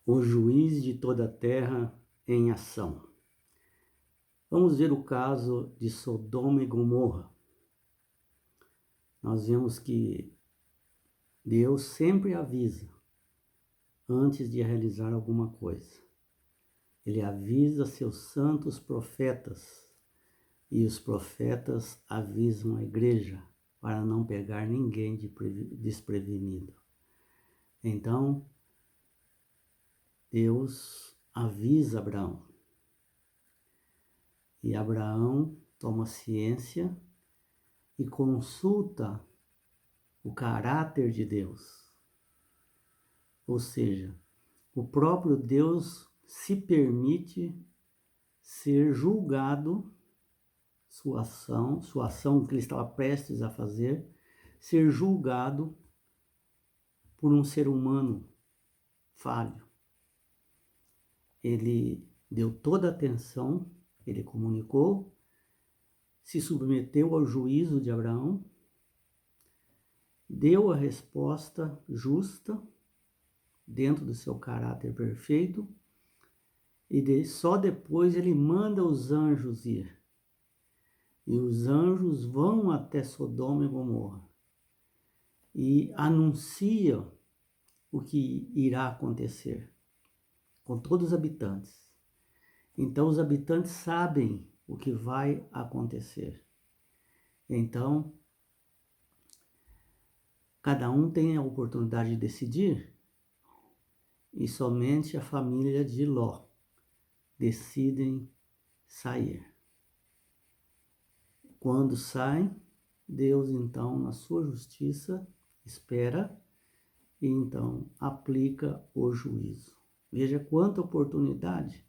O juiz de toda a terra em ação. Vamos ver o caso de Sodoma e Gomorra. Nós vemos que Deus sempre avisa antes de realizar alguma coisa. Ele avisa seus santos profetas e os profetas avisam a igreja para não pegar ninguém desprevenido. Então, Deus avisa Abraão. E Abraão toma ciência e consulta o caráter de Deus. Ou seja, o próprio Deus se permite ser julgado, sua ação que ele estava prestes a fazer, ser julgado por um ser humano falho. Ele deu toda a atenção, ele comunicou, se submeteu ao juízo de Abraão, deu a resposta justa, dentro do seu caráter perfeito, e só depois ele manda os anjos ir. E os anjos vão até Sodoma e Gomorra e anunciam o que irá acontecer com todos os habitantes. Então os habitantes sabem o que vai acontecer. Então, cada um tem a oportunidade de decidir e somente a família de Ló decidem sair. Quando saem, Deus então, na sua justiça, espera e então aplica o juízo. Veja quanta oportunidade.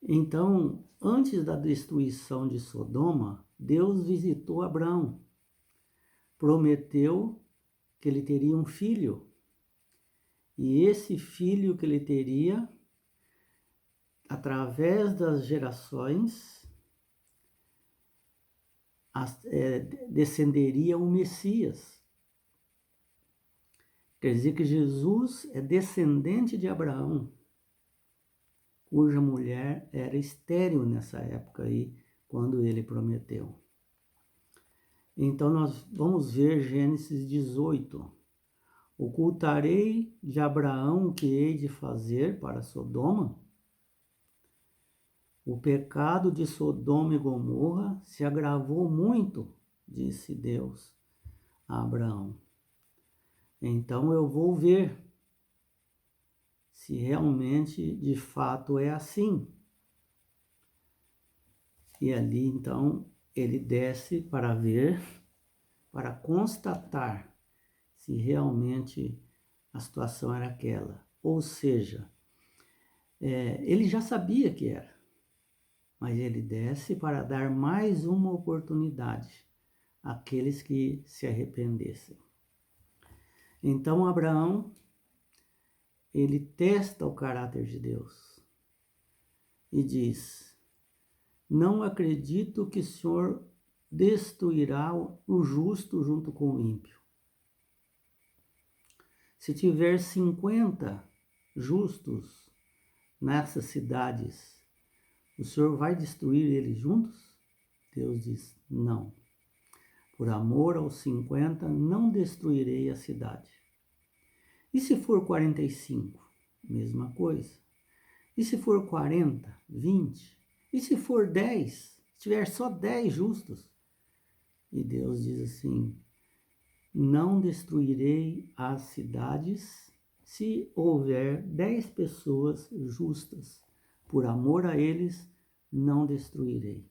Então, antes da destruição de Sodoma, Deus visitou Abraão, prometeu que ele teria um filho, e esse filho que ele teria, através das gerações, descenderia o Messias. Quer dizer que Jesus é descendente de Abraão, cuja mulher era estéril nessa época aí, quando ele prometeu. Então nós vamos ver Gênesis 18. Ocultarei de Abraão o que hei de fazer para Sodoma? O pecado de Sodoma e Gomorra se agravou muito, disse Deus a Abraão. Então eu vou ver se realmente, de fato, é assim. E ali, então, ele desce para ver, para constatar se realmente a situação era aquela. Ou seja, ele já sabia que era, mas ele desce para dar mais uma oportunidade àqueles que se arrependessem. Então Abraão, ele testa o caráter de Deus e diz: não acredito que o Senhor destruirá o justo junto com o ímpio. Se tiver 50 justos nessas cidades, o Senhor vai destruir eles juntos? Deus diz: não. Por amor aos 50, não destruirei a cidade. E se for 45? Mesma coisa. E se for 40, 20? E se for 10? Se tiver só 10 justos? E Deus diz assim: não destruirei as cidades se houver 10 pessoas justas. Por amor a eles, não destruirei.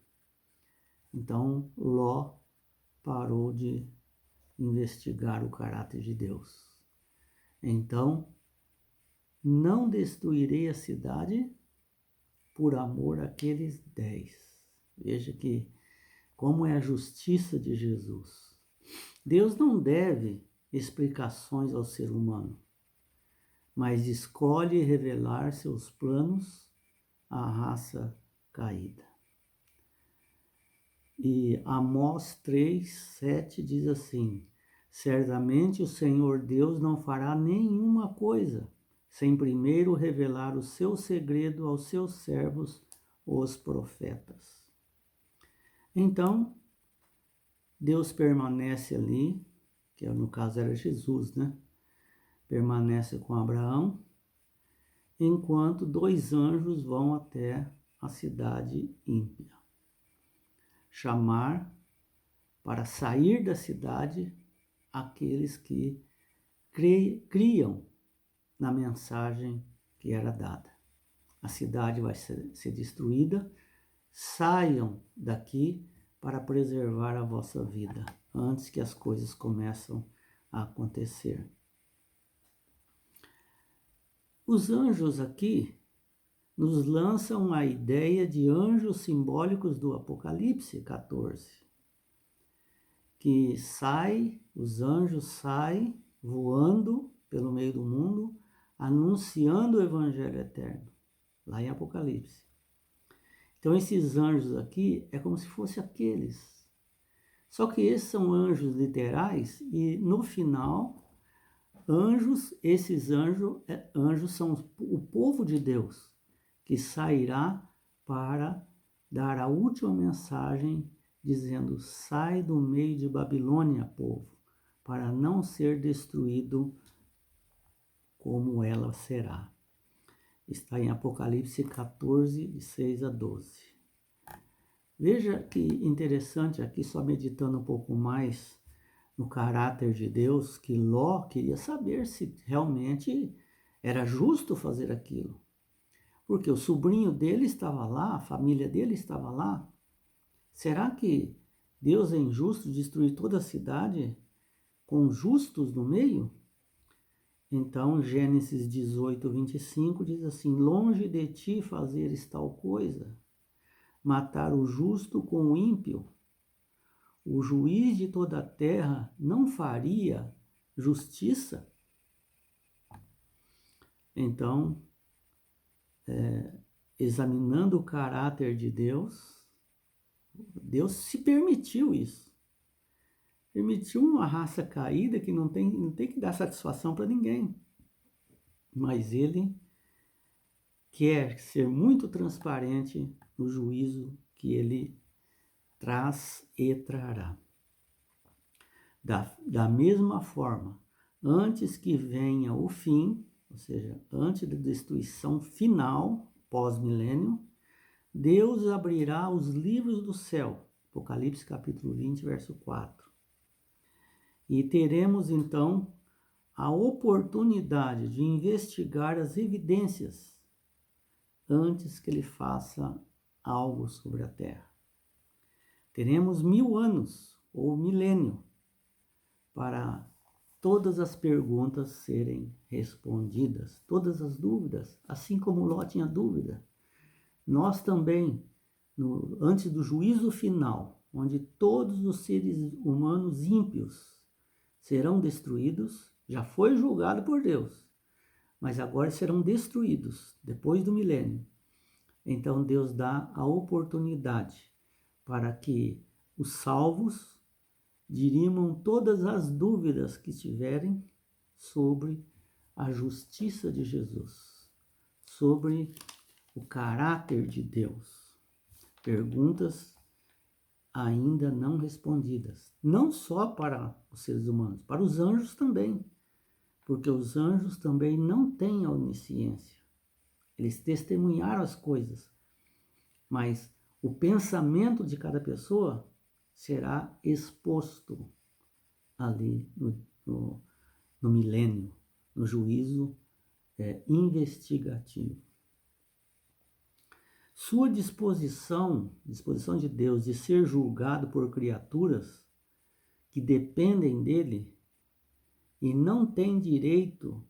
Então, Ló parou de investigar o caráter de Deus. Então, não destruirei a cidade por amor àqueles 10. Veja que como é a justiça de Jesus. Deus não deve explicações ao ser humano, mas escolhe revelar seus planos à raça caída. E Amós 3:7 diz assim: certamente o Senhor Deus não fará nenhuma coisa sem primeiro revelar o seu segredo aos seus servos, os profetas. Então, Deus permanece ali, que no caso era Jesus, né? Permanece com Abraão, enquanto 2 anjos vão até a cidade ímpia, chamar para sair da cidade aqueles que criam na mensagem que era dada. A cidade vai ser destruída, saiam daqui para preservar a vossa vida, antes que as coisas começam a acontecer. Os anjos aqui nos lançam a ideia de anjos simbólicos do Apocalipse 14, que os anjos saem voando pelo meio do mundo, anunciando o Evangelho eterno, lá em Apocalipse. Então esses anjos aqui é como se fossem aqueles. Só que esses são anjos literais e no final, esses anjos são o povo de Deus, que sairá para dar a última mensagem, dizendo: sai do meio de Babilônia, povo, para não ser destruído como ela será. Está em Apocalipse 14, de 6 a 12. Veja que interessante aqui, só meditando um pouco mais no caráter de Deus, que Ló queria saber se realmente era justo fazer aquilo. Porque o sobrinho dele estava lá, a família dele estava lá. Será que Deus é injusto destruir toda a cidade com justos no meio? Então, Gênesis 18, 25 diz assim: longe de ti fazeres tal coisa, matar o justo com o ímpio. O juiz de toda a terra não faria justiça? Então, examinando o caráter de Deus, Deus se permitiu isso. Permitiu uma raça caída que não tem que dar satisfação para ninguém. Mas ele quer ser muito transparente no juízo que ele traz e trará. Da mesma forma, antes que venha o fim, ou seja, antes da destruição final, pós-milênio, Deus abrirá os livros do céu. Apocalipse capítulo 20, verso 4. E teremos então a oportunidade de investigar as evidências antes que ele faça algo sobre a terra. Teremos 1000 anos ou milênio para todas as perguntas serem respondidas, todas as dúvidas, assim como Ló tinha dúvida. Nós também, antes do juízo final, onde todos os seres humanos ímpios serão destruídos, já foi julgado por Deus, mas agora serão destruídos, depois do milênio. Então Deus dá a oportunidade para que os salvos dirimam todas as dúvidas que tiverem sobre a justiça de Jesus, sobre o caráter de Deus. Perguntas ainda não respondidas, não só para os seres humanos, para os anjos também, porque os anjos também não têm a onisciência. Eles testemunharam as coisas, mas o pensamento de cada pessoa será exposto ali no milênio, no juízo investigativo. Sua disposição de Deus de ser julgado por criaturas que dependem dele e não têm direito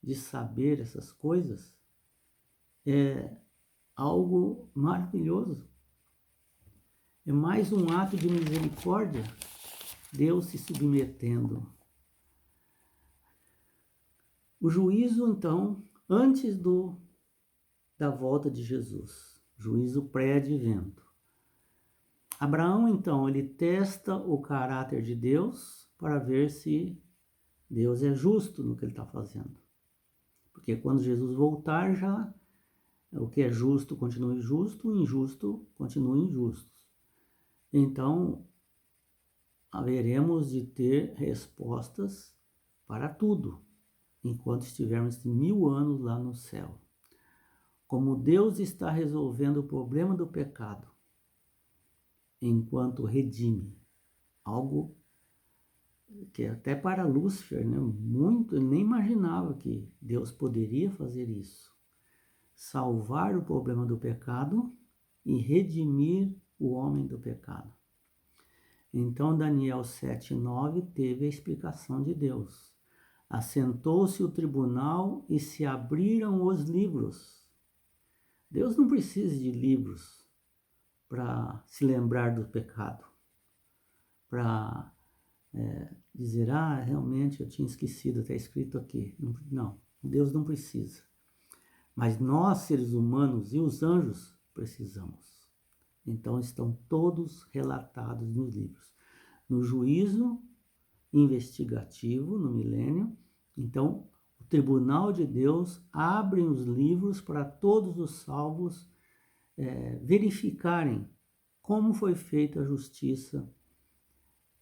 de saber essas coisas é algo maravilhoso. É mais um ato de misericórdia, Deus se submetendo. O juízo, então, antes da volta de Jesus, juízo pré-advento. Abraão, então, ele testa o caráter de Deus para ver se Deus é justo no que ele está fazendo. Porque quando Jesus voltar, já o que é justo continua injusto, o injusto continua injusto. Então, haveremos de ter respostas para tudo, enquanto estivermos 1000 anos lá no céu. Como Deus está resolvendo o problema do pecado, enquanto redime algo que até para Lúcifer, né, muito, ele nem imaginava que Deus poderia fazer isso. Salvar o problema do pecado e redimir o homem do pecado. Então Daniel 7:9 teve a explicação de Deus. Assentou-se o tribunal e se abriram os livros. Deus não precisa de livros para se lembrar do pecado, para dizer, realmente eu tinha esquecido, está escrito aqui. Não, Deus não precisa. Mas nós, seres humanos e os anjos, precisamos. Então estão todos relatados nos livros. No juízo investigativo, no milênio, então o tribunal de Deus abre os livros para todos os salvos verificarem como foi feita a justiça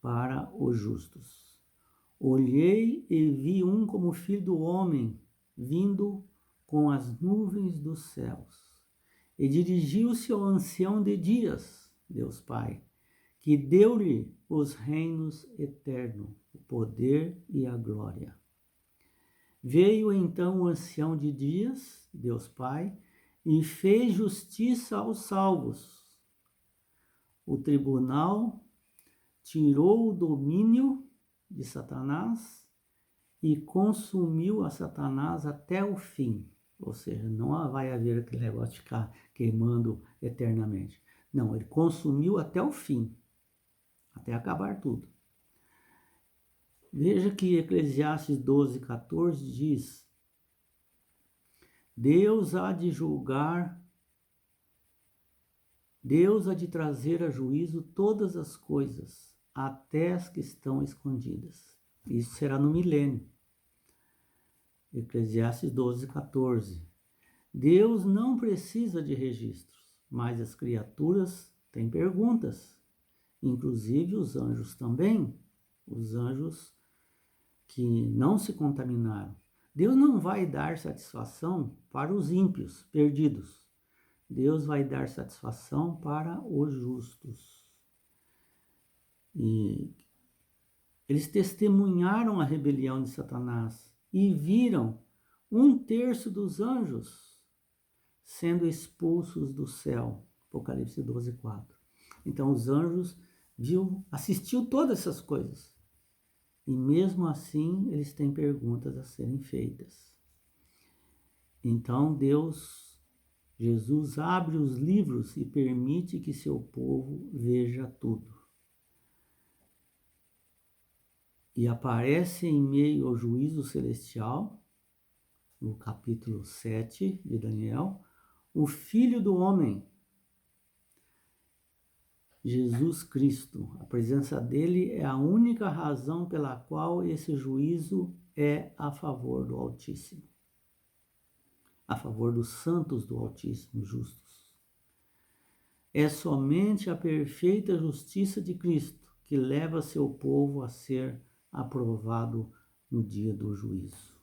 para os justos. Olhei e vi um como filho do homem, vindo com as nuvens dos céus. E dirigiu-se ao ancião de dias, Deus Pai, que deu-lhe os reinos eternos, o poder e a glória. Veio então o ancião de dias, Deus Pai, e fez justiça aos salvos. O tribunal tirou o domínio de Satanás e consumiu a Satanás até o fim. Ou seja, não vai haver aquele negócio de ficar queimando eternamente. Não, ele consumiu até o fim, até acabar tudo. Veja que Eclesiastes 12:14 diz: Deus há de julgar, Deus há de trazer a juízo todas as coisas, até as que estão escondidas. Isso será no milênio. Eclesiastes 12:14. Deus não precisa de registros, mas as criaturas têm perguntas, inclusive os anjos também, os anjos que não se contaminaram. Deus não vai dar satisfação para os ímpios, perdidos. Deus vai dar satisfação para os justos. E eles testemunharam a rebelião de Satanás e viram 1/3 dos anjos sendo expulsos do céu. Apocalipse 12:4. Então os anjos assistiu todas essas coisas. E mesmo assim, eles têm perguntas a serem feitas. Então Jesus abre os livros e permite que seu povo veja tudo. E aparece em meio ao juízo celestial, no capítulo 7 de Daniel, o Filho do Homem, Jesus Cristo. A presença dele é a única razão pela qual esse juízo é a favor do Altíssimo, a favor dos santos do Altíssimo, justos. É somente a perfeita justiça de Cristo que leva seu povo a ser aprovado no dia do juízo.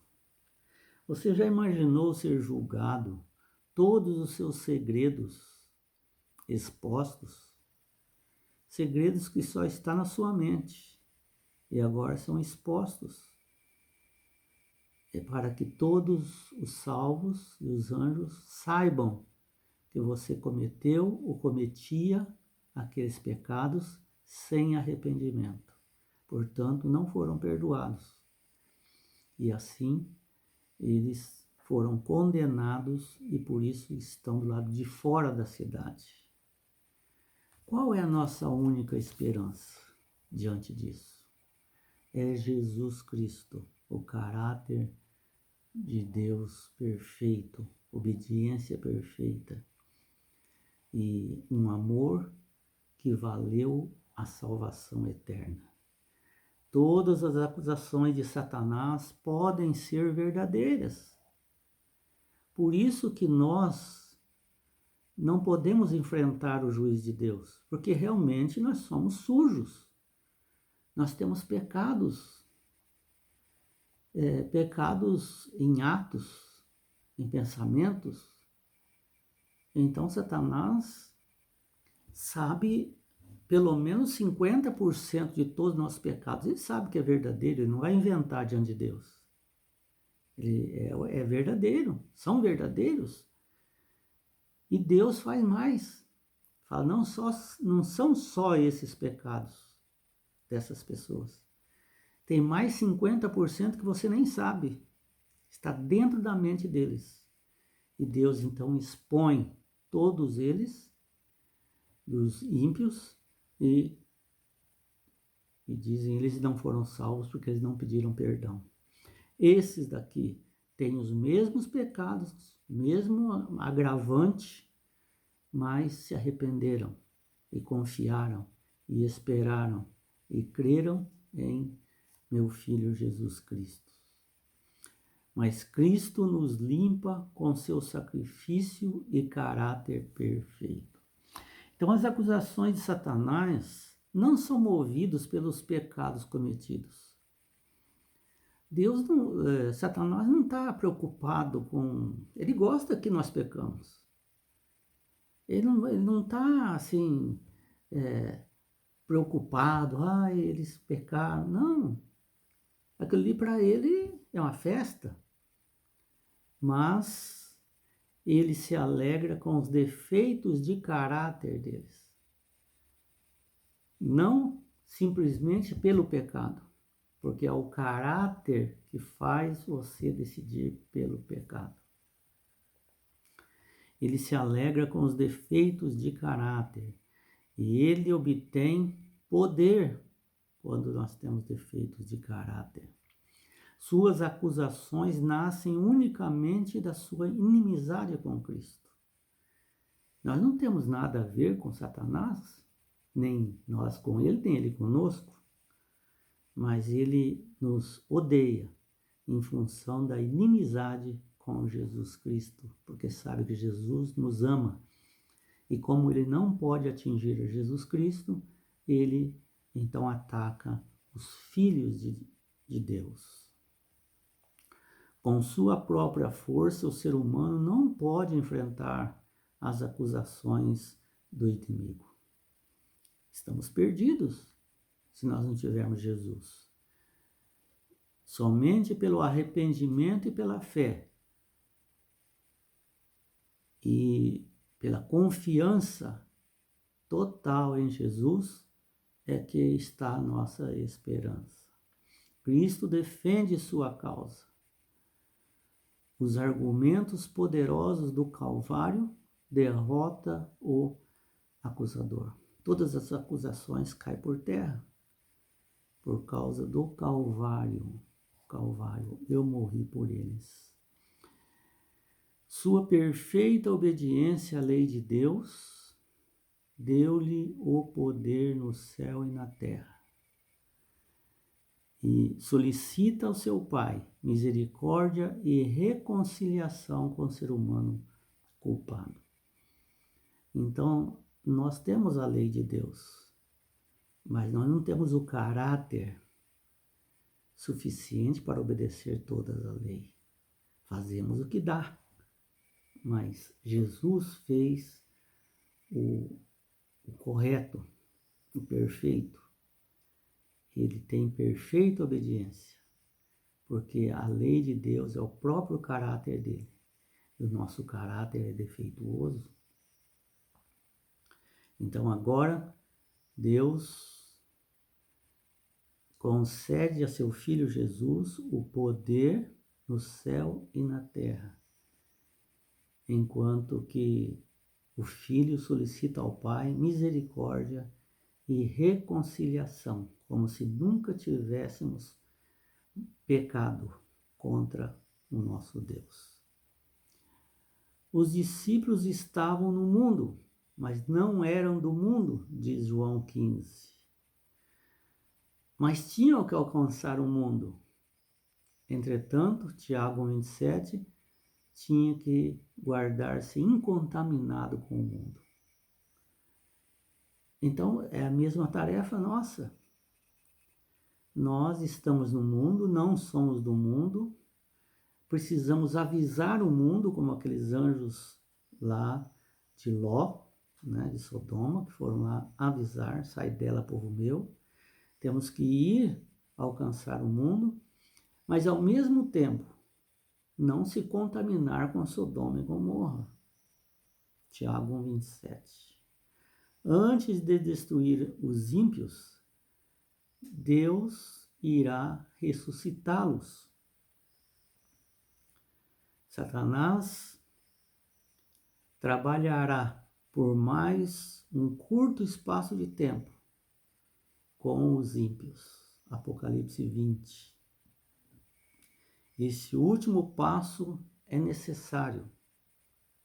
Você já imaginou ser julgado, todos os seus segredos expostos? Segredos que só estão na sua mente e agora são expostos. É para que todos os salvos e os anjos saibam que você cometeu ou cometia aqueles pecados sem arrependimento. Portanto, não foram perdoados. E assim, eles foram condenados e por isso estão do lado de fora da cidade. Qual é a nossa única esperança diante disso? É Jesus Cristo, o caráter de Deus perfeito, obediência perfeita e um amor que valeu a salvação eterna. Todas as acusações de Satanás podem ser verdadeiras, Por isso que nós não podemos enfrentar o juiz de Deus, porque realmente nós somos sujos. Nós temos pecados, pecados em atos, em pensamentos. Então Satanás sabe pelo menos 50% de todos os nossos pecados. Ele sabe que é verdadeiro, ele não vai inventar diante de Deus. Ele é verdadeiro, são verdadeiros. E Deus faz mais. Fala, não são só esses pecados dessas pessoas. Tem mais 50% que você nem sabe. Está dentro da mente deles. E Deus então expõe todos eles, dos ímpios, e dizem eles não foram salvos porque eles não pediram perdão. Esses daqui têm os mesmos pecados, mesmo agravante, mas se arrependeram e confiaram e esperaram e creram em meu Filho Jesus Cristo. Mas Cristo nos limpa com seu sacrifício e caráter perfeito. Então as acusações de Satanás não são movidas pelos pecados cometidos. Satanás não está preocupado com... Ele gosta que nós pecamos. Ele não está assim, preocupado, eles pecaram. Não, aquilo ali para ele é uma festa. Mas ele se alegra com os defeitos de caráter deles. Não simplesmente pelo pecado, porque é o caráter que faz você decidir pelo pecado. Ele se alegra com os defeitos de caráter e ele obtém poder quando nós temos defeitos de caráter. Suas acusações nascem unicamente da sua inimizade com Cristo. Nós não temos nada a ver com Satanás, nem nós com ele, nem ele conosco, mas ele nos odeia em função da inimizade com Jesus Cristo, porque sabe que Jesus nos ama. E como ele não pode atingir a Jesus Cristo, ele então ataca os filhos de Deus. Com sua própria força, o ser humano não pode enfrentar as acusações do inimigo. Estamos perdidos se nós não tivermos Jesus. Somente pelo arrependimento e pela fé e pela confiança total em Jesus é que está a nossa esperança. Cristo defende sua causa. Os argumentos poderosos do Calvário derrota o acusador. Todas as acusações caem por terra por causa do Calvário. Calvário, eu morri por eles. Sua perfeita obediência à lei de Deus deu-lhe o poder no céu e na terra. E solicita ao seu Pai misericórdia e reconciliação com o ser humano culpado. Então, nós temos a lei de Deus, mas nós não temos o caráter suficiente para obedecer toda a lei. Fazemos o que dá, mas Jesus fez o correto, o perfeito. Ele tem perfeita obediência, porque a lei de Deus é o próprio caráter dele. E o nosso caráter é defeituoso. Então agora, Deus concede a seu Filho Jesus o poder no céu e na terra, enquanto que o Filho solicita ao Pai misericórdia e reconciliação, como se nunca tivéssemos pecado contra o nosso Deus. Os discípulos estavam no mundo, mas não eram do mundo, diz João 15. Mas tinham que alcançar o mundo. Entretanto, Tiago 27, tinha que guardar-se incontaminado com o mundo. Então, é a mesma tarefa nossa. Nós estamos no mundo, não somos do mundo, precisamos avisar o mundo, como aqueles anjos lá de Ló, né, de Sodoma, que foram lá avisar, sai dela, povo meu. Temos que ir alcançar o mundo, mas ao mesmo tempo não se contaminar com Sodoma e Gomorra. Tiago 1:27. Antes de destruir os ímpios, Deus irá ressuscitá-los. Satanás trabalhará por mais um curto espaço de tempo com os ímpios. Apocalipse 20. Esse último passo é necessário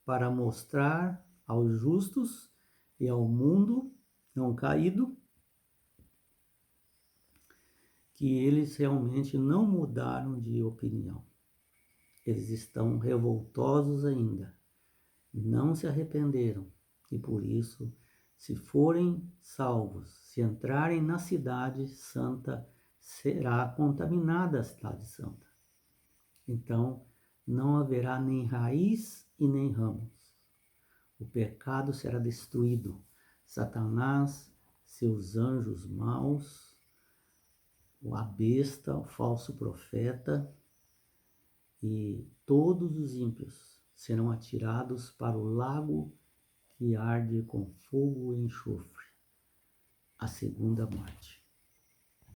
para mostrar aos justos e ao mundo não caído que eles realmente não mudaram de opinião. Eles estão revoltosos ainda, não se arrependeram e por isso, se forem salvos, se entrarem na cidade santa, será contaminada a cidade santa. Então, não haverá nem raiz e nem ramos. O pecado será destruído. Satanás, seus anjos maus, a besta, o falso profeta e todos os ímpios serão atirados para o lago que arde com fogo e enxofre, a segunda morte.